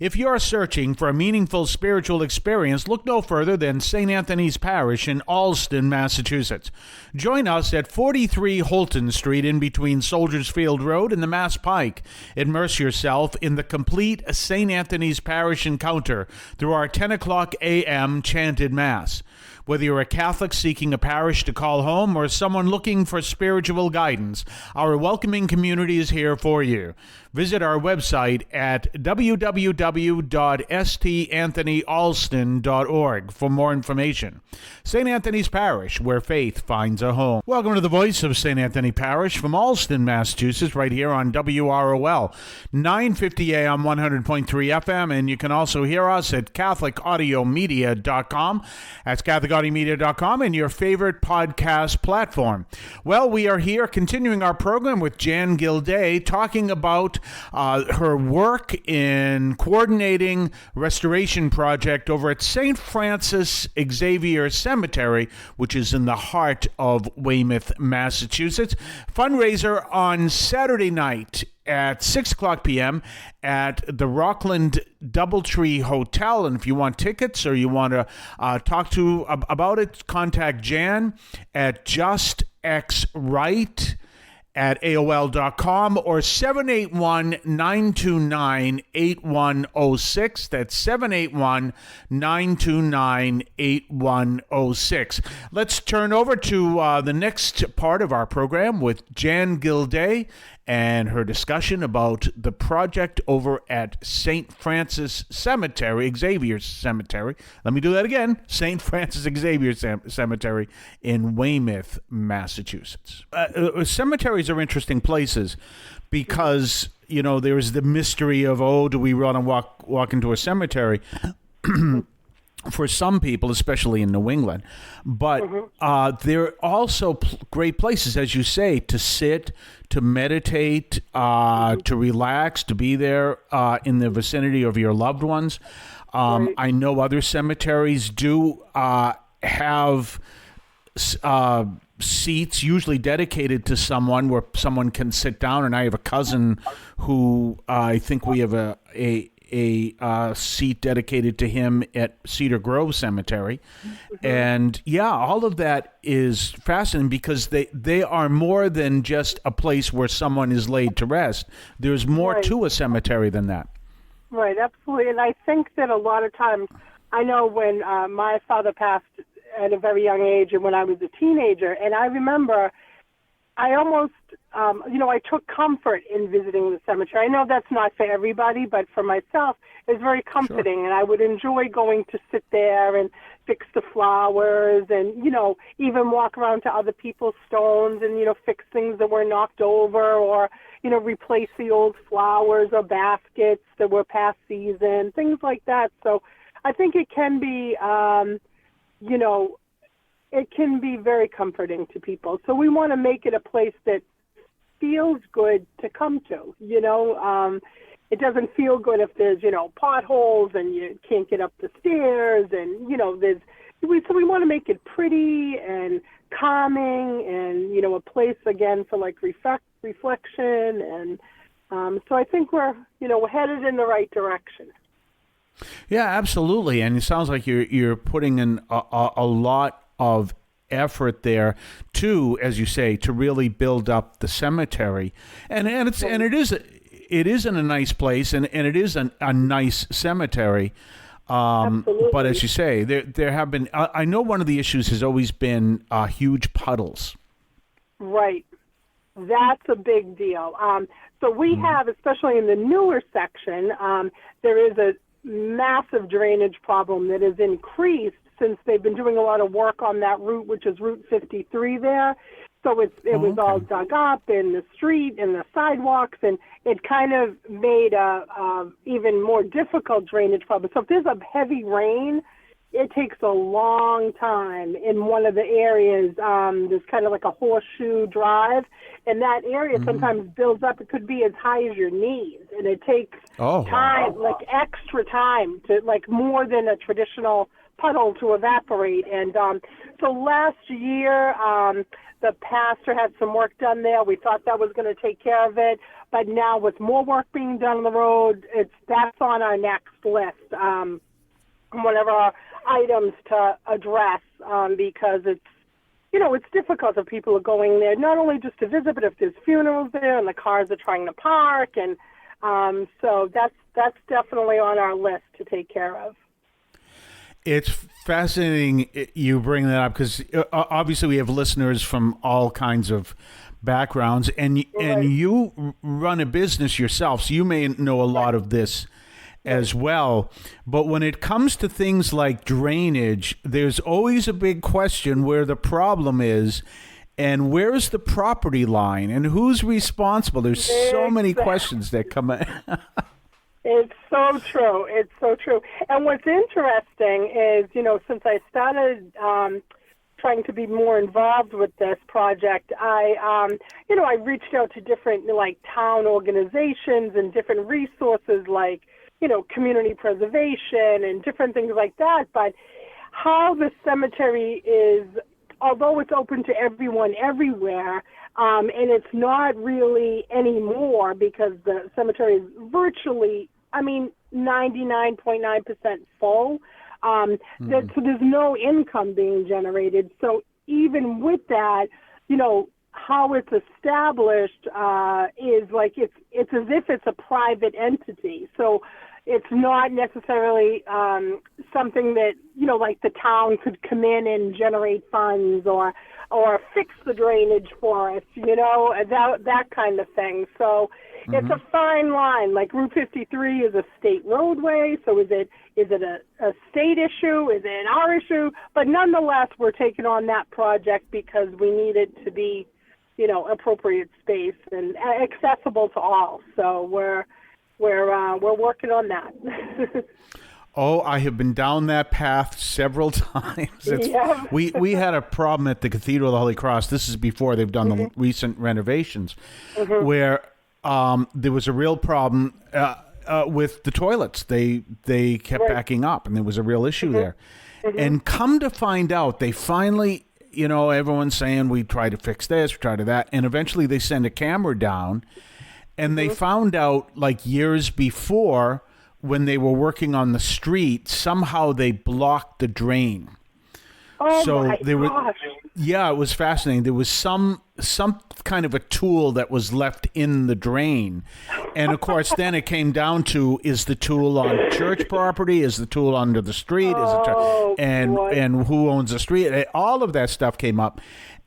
If you're searching for a meaningful spiritual experience, look no further than St. Anthony's Parish in Allston, Massachusetts. Join us at 43 Holton Street in between Soldiers Field Road and the Mass Pike. Immerse yourself in the complete St. Anthony's Parish encounter through our 10 o'clock a.m. chanted Mass. Whether you're a Catholic seeking a parish to call home or someone looking for spiritual guidance, our welcoming community is here for you. Visit our website at www.stanthonyalston.org for more information. St. Anthony's Parish, where faith finds a home. Welcome to the voice of St. Anthony Parish from Allston, Massachusetts, right here on WROL, 950 AM, 100.3 FM, and you can also hear us at CatholicAudiomedia.com. That's CatholicAudiomedia.com and your favorite podcast platform. Well, we are here continuing our program with Jan Gildea, talking about her work in coordinating restoration project over at St. Francis Xavier Cemetery, which is in the heart of Weymouth, Massachusetts. Fundraiser on Saturday night at 6 o'clock p.m. at the Rockland Doubletree Hotel. And if you want tickets or you want to talk to about it, contact Jan at justxright at AOL.com or 781-929-8106. That's 781-929-8106. Let's turn over to the next part of our program with Jan Gildea and her discussion about the project over at St. Francis Cemetery, Xavier Cemetery. Let me do that again. St. Francis Xavier Cemetery in Weymouth, Massachusetts. Cemeteries are interesting places because, you know, there's the mystery of, do we want to walk into a cemetery? For some people, especially in New England. But they're also great places, as you say, to sit, to meditate, to relax, to be there in the vicinity of your loved ones. Right. I know other cemeteries do have seats usually dedicated to someone where someone can sit down. And I have a cousin who I think we have a seat dedicated to him at Cedar Grove Cemetery. And yeah, all of that is fascinating because they are more than just a place where someone is laid to rest. There's more to a cemetery than that. Right, absolutely. And I think that a lot of times, I know when my father passed at a very young age and when I was a teenager, and I remember I almost, I took comfort in visiting the cemetery. I know that's not for everybody, but for myself, it's very comforting. Sure. And I would enjoy going to sit there and fix the flowers and, even walk around to other people's stones and, fix things that were knocked over or, replace the old flowers or baskets that were past season, things like that. So I think it can be, it can be very comforting to people. So we want to make it a place that feels good to come to, it doesn't feel good if there's, potholes and you can't get up the stairs and, so we want to make it pretty and calming and, a place again for like reflection. And so I think we're headed in the right direction. Yeah, absolutely. And it sounds like you're putting in a lot of effort there to, as you say, to really build up the cemetery, and it is in a nice place, and it is a nice cemetery. But as you say, there have been. I know one of the issues has always been huge puddles. Right, that's a big deal. So we have, especially in the newer section, there is a massive drainage problem that has increased since they've been doing a lot of work on that route, which is Route 53 there. So it was all dug up in the street and the sidewalks, and it kind of made a even more difficult drainage problem. So if there's a heavy rain, it takes a long time in one of the areas. There's kind of like a horseshoe drive, and that area sometimes builds up. It could be as high as your knees, and it takes time, like extra time, to like more than a traditional puddle to evaporate. And so last year, the pastor had some work done there. We thought that was going to take care of it, but now with more work being done on the road, that's on our next list. One of our items to address, because it's, it's difficult if people are going there, not only just to visit, but if there's funerals there and the cars are trying to park. And so that's definitely on our list to take care of. It's fascinating you bring that up, because obviously we have listeners from all kinds of backgrounds, and you run a business yourself, so you may know a lot of this as well. But when it comes to things like drainage, there's always a big question where the problem is and where's the property line and who's responsible. There's so many questions that come in. It's so true. It's so true. And what's interesting is, since I started trying to be more involved with this project, I reached out to different town organizations and different resources like community preservation and different things like that. But how the cemetery is, although it's open to everyone everywhere, and it's not really anymore because the cemetery is virtually, 99.9% full. So there's no income being generated. So even with that, how it's established is like it's as if it's a private entity. So it's not necessarily something that, like the town could come in and generate funds or fix the drainage for us, that kind of thing. So it's a fine line. Like Route 53 is a state roadway, so is it a state issue? Is it our issue? But nonetheless, we're taking on that project because we need it to be, appropriate space and accessible to all. So we're working on that. Oh, I have been down that path several times. We had a problem at the Cathedral of the Holy Cross. This is before they've done the recent renovations, where there was a real problem with the toilets. They kept backing up, and there was a real issue there. And come to find out, they finally, everyone's saying we tried to fix this, we tried to that, and eventually they send a camera down, and they found out like years before, when they were working on the street, somehow they blocked the drain. Oh, so my gosh. Yeah, it was fascinating. There was some kind of a tool that was left in the drain. And of course, then it came down to, is the tool on church property? Is the tool under the street? And who owns the street? All of that stuff came up.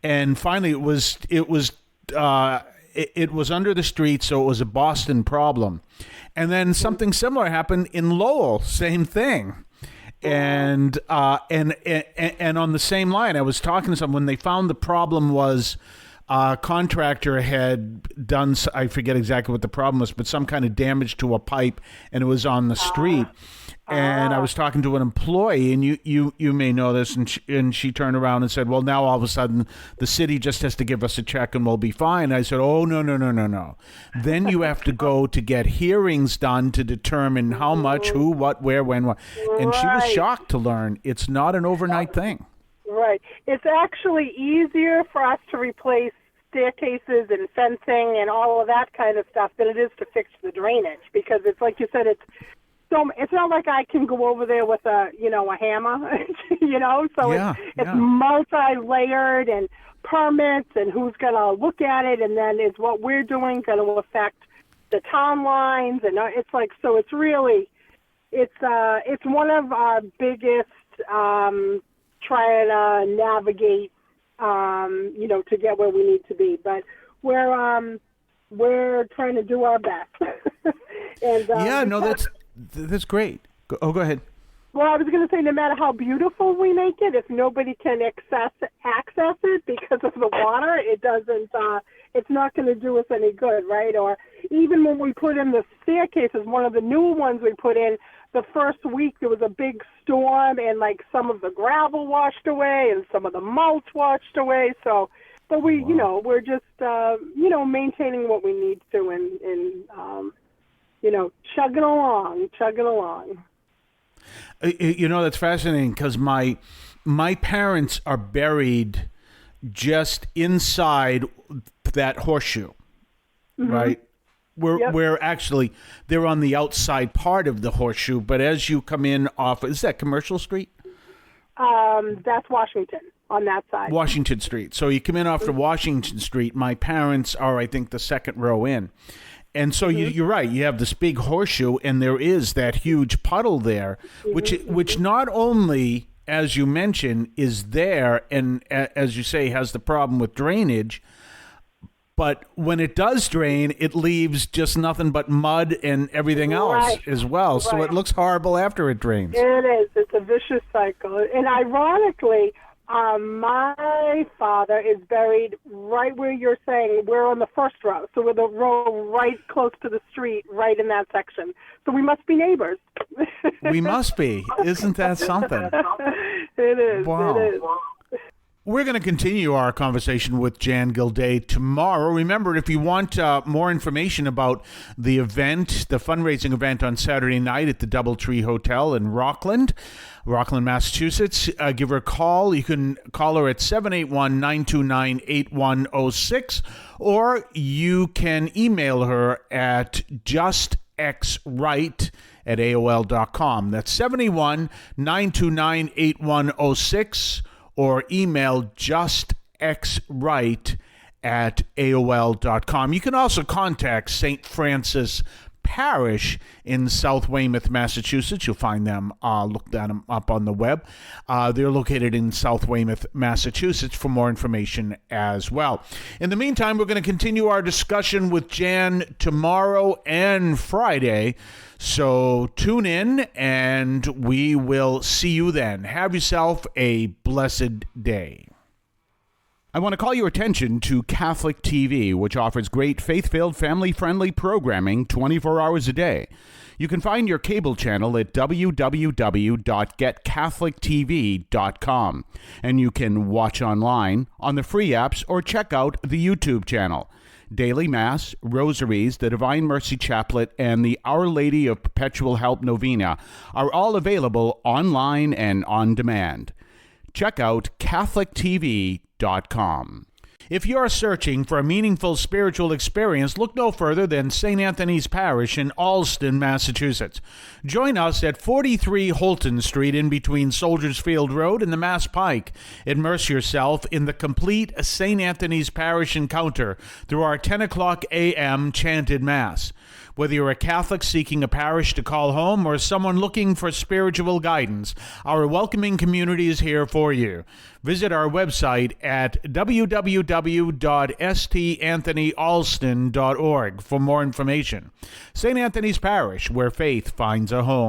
And finally it was under the street, so it was a Boston problem. And then something similar happened in Lowell, same thing. And on the same line, I was talking to someone, they found the problem was a contractor had done, I forget exactly what the problem was, but some kind of damage to a pipe, and it was on the street. And I was talking to an employee, and you may know this, and she turned around and said, well, now all of a sudden the city just has to give us a check and we'll be fine. And I said, oh, no. Then you have to go to get hearings done to determine how much, who, what, where, when, what. And she was shocked to learn it's not an overnight thing. Right. It's actually easier for us to replace staircases and fencing and all of that kind of stuff than it is to fix the drainage, because it's like you said, so it's not like I can go over there with a hammer, so it's multi-layered and permits and who's going to look at it, and then is what we're doing going to affect the town lines, and it's like, so it's really, it's one of our biggest trying to navigate, to get where we need to be, but we're trying to do our best. And that's great. Go ahead. Well, I was going to say, no matter how beautiful we make it, if nobody can access it because of the water, it doesn't. It's not going to do us any good, right? Or even when we put in the staircases, one of the new ones we put in, the first week there was a big storm, and like some of the gravel washed away and some of the mulch washed away. So, but we, we're just, maintaining what we need to, and chugging along. That's fascinating, because my parents are buried just inside that horseshoe, right? Where actually they're on the outside part of the horseshoe, but as you come in off, is that Commercial Street? That's Washington on that side. Washington Street. So you come in off the Washington Street. My parents are, I think, the second row in. And so you're right. You have this big horseshoe, and there is that huge puddle there, which not only, as you mentioned, is there and, as you say, has the problem with drainage, but when it does drain, it leaves just nothing but mud and everything else as well. So it looks horrible after it drains. It is. It's a vicious cycle. And ironically, my father is buried right where you're saying. We're on the first row. So we're the row right close to the street, right in that section. So we must be neighbors. We must be. Isn't that something? It is. Wow. It is. We're going to continue our conversation with Jan Gildea tomorrow. Remember, if you want more information about the event, the fundraising event on Saturday night at the Doubletree Hotel in Rockland, Massachusetts, give her a call. You can call her at 781-929-8106, or you can email her at justxright@aol.com. That's 781-929-8106. or email justxright@aol.com. You can also contact St. Francis Parish in South Weymouth, Massachusetts. You'll find them, look them up on the web. They're located in South Weymouth, Massachusetts, for more information as well. In the meantime, we're going to continue our discussion with Jan tomorrow and Friday. So tune in, and we will see you then. Have yourself a blessed day. I want to call your attention to Catholic TV, which offers great faith-filled, family-friendly programming 24 hours a day. You can find your cable channel at www.getcatholictv.com, and you can watch online on the free apps or check out the YouTube channel. Daily Mass, Rosaries, the Divine Mercy Chaplet, and the Our Lady of Perpetual Help Novena are all available online and on demand. Check out CatholicTV.com. If you're searching for a meaningful spiritual experience, look no further than St. Anthony's Parish in Allston, Massachusetts. Join us at 43 Holton Street in between Soldiers Field Road and the Mass Pike. Immerse yourself in the complete St. Anthony's Parish encounter through our 10 o'clock a.m. chanted Mass. Whether you're a Catholic seeking a parish to call home or someone looking for spiritual guidance, our welcoming community is here for you. Visit our website at www.stanthonyalston.org for more information. St. Anthony's Parish, where faith finds a home.